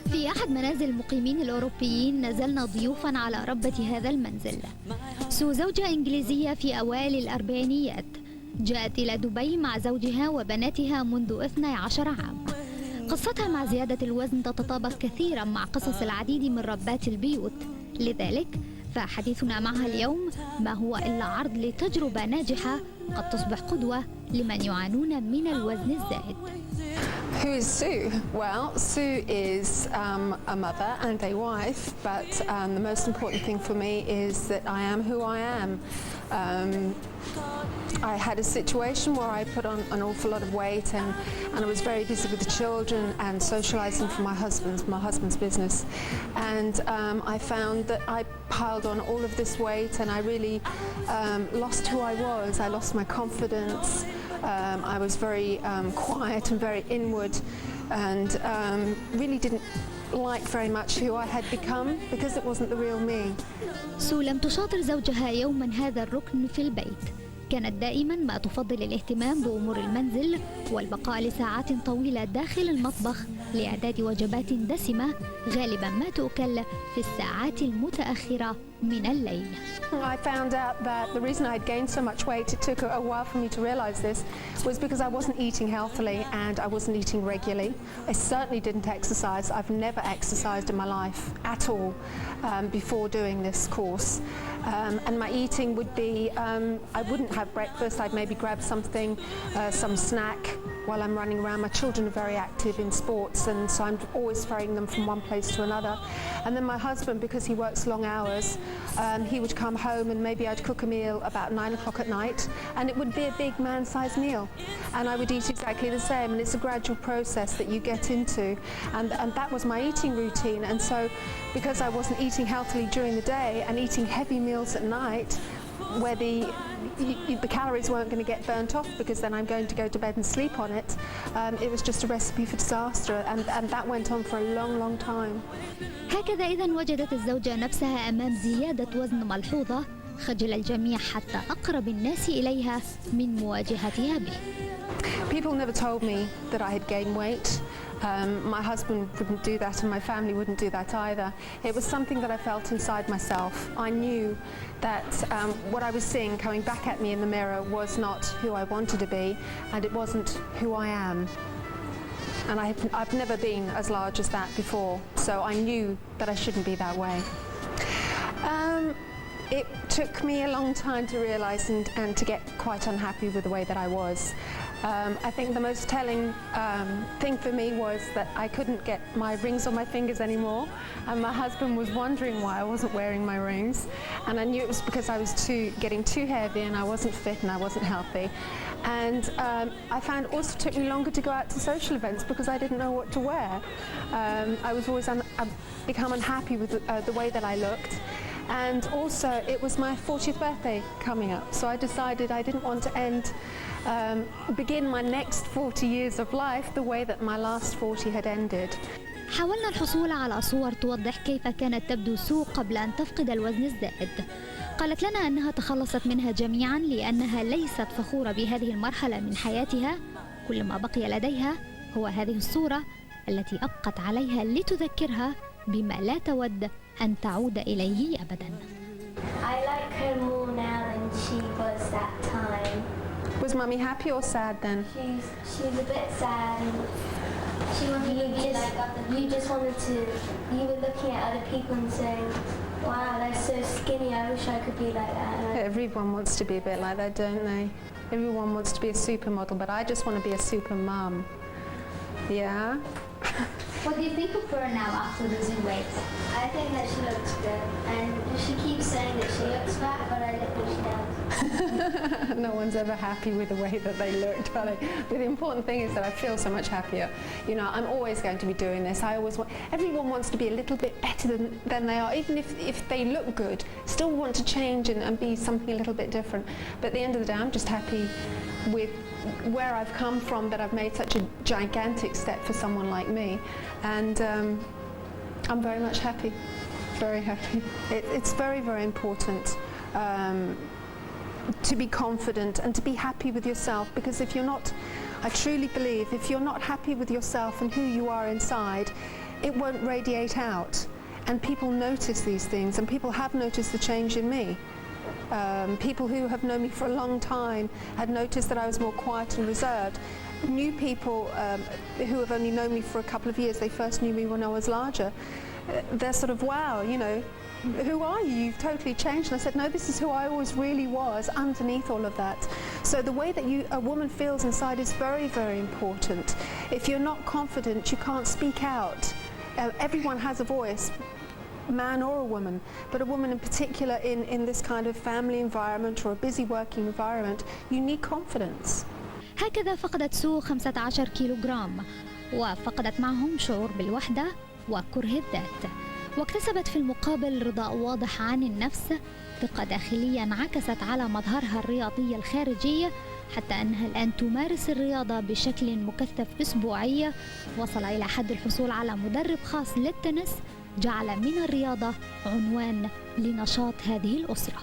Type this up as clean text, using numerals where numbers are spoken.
في أحد منازل المقيمين الأوروبيين نزلنا ضيوفا على ربة هذا المنزل. سو زوجة إنجليزية في أوائل الأربعينيات جاءت إلى دبي مع زوجها وبناتها منذ 12 عام. قصتها مع زيادة الوزن تتطابق كثيرا مع قصص العديد من ربات البيوت، لذلك فحديثنا معها اليوم ما هو إلا عرض لتجربة ناجحة قد تصبح قدوة لمن يعانون من الوزن الزائد. Who is Sue? Well, Sue is a mother and a wife, but the most important thing for me is that I am who I am. I had a situation where I put on an awful lot of weight and I was very busy with the children and socializing for my husband's business. And I found that I piled on all of this weight and I really lost who I was. I lost my confidence. I was very quiet and very inward and really didn't like very much who I had become because it wasn't the real me. سو لم تشاطر زوجها يوما هذا الركن في البيت. كانت دائما ما تفضل الاهتمام بأمور المنزل والبقاء لساعات طويلة داخل المطبخ لإعداد وجبات دسمة غالبا ما تؤكل في الساعات المتأخرة من الليل. I found out that the reason I'd gained so much weight, it took a while for me to realize this, was because I wasn't eating healthily and I wasn't eating regularly. I certainly didn't exercise. I've never exercised in my life at all before doing this course. And my eating would be, I wouldn't have breakfast. I'd maybe grab something, some snack while I'm running around. My children are very active in sports and so I'm always ferrying them from one place to another. And then my husband, because he works long hours, he would come home and maybe I'd cook a meal about 9 o'clock at night and it would be a big man-sized meal and I would eat exactly the same, and it's a gradual process that you get into, and that was my eating routine. And so because I wasn't eating healthily during the day and eating heavy meals at night where the calories weren't going to get burnt off because then I'm going to go to bed and sleep on it, it was just a recipe for disaster, and that went on for a long time. هكذا إذا وجدت الزوجة نفسها أمام زيادة وزن ملحوظة خجل الجميع حتى أقرب الناس إليها من مواجهتها به. People never told me that I had gained weight. My husband wouldn't do that and my family wouldn't do that either. It was something that I felt inside myself. I knew that what I was seeing coming back at me in the mirror was not who I wanted to be and it wasn't who I am. And I've never been as large as that before, so I knew that I shouldn't be that way. It took me a long time to realize and to get quite unhappy with the way that I was. I think the most telling thing for me was that I couldn't get my rings on my fingers anymore, and my husband was wondering why I wasn't wearing my rings, and I knew it was because I was getting too heavy and I wasn't fit and I wasn't healthy. And I found it also took me longer to go out to social events because I didn't know what to wear. I was always become unhappy with the way that I looked. And also it was my 40th birthday coming up, so I decided I didn't want to begin my next 40 years of life the way that my last 40 had ended. حاولنا الحصول على صور توضح كيف كانت تبدو سو قبل أن تفقد الوزن الزائد. قالت لنا أنها تخلصت منها جميعا لأنها ليست فخورة بهذه المرحلة من حياتها. كل ما بقي لديها هو هذه الصورة التي أبقت عليها لتذكرها بما لا تود أن تعود إليه أبدا. I like her more now than she was that time. Was Mummy happy or sad then? She's a bit sad. She wanted you were looking at other people and saying, wow, they're so skinny, I wish I could be like that. Everyone wants to be a bit like that, don't they? Everyone wants to be a supermodel, but I just want to be a super mum. Yeah? What do you think of her now after losing weight? I think that she looks good, and she keeps saying that she looks fat, but I don't think she does. No one's ever happy with the way that they look, are they? But the important thing is that I feel so much happier. You know, I'm always going to be doing this. Everyone wants to be a little bit better than they are, even if they look good, still want to change and be something a little bit different. But at the end of the day, I'm just happy with where I've come from, that I've made such a gigantic step for someone like me, and I'm very much happy, very happy. It's very, very important to be confident and to be happy with yourself, because if you're not I truly believe if you're not happy with yourself and who you are inside, it won't radiate out. And people notice these things, and people have noticed the change in me. People who have known me for a long time had noticed that I was more quiet and reserved. New people who have only known me for a couple of years, they first knew me when I was larger. They're sort of, wow, you know, who are you? You've totally changed. And I said, no, this is who I always really was underneath all of that. So the way that a woman feels inside is very, very important. If you're not confident, you can't speak out. Everyone has a voice, man or a woman, but a woman in particular in this kind of family environment or a busy working environment, you need confidence. هكذا فقدت سو 15 كيلوغرام، وفقدت معهم شعور بالوحدة وكره الذات، واكتسبت في المقابل رضاء واضح عن النفس، ثقة داخلية انعكست على مظهرها الرياضي الخارجي، حتى أنها الآن تمارس الرياضة بشكل مكثف أسبوعي، وصل إلى حد الحصول على مدرب خاص للتنس، جعل من الرياضة عنوان لنشاط هذه الأسرة.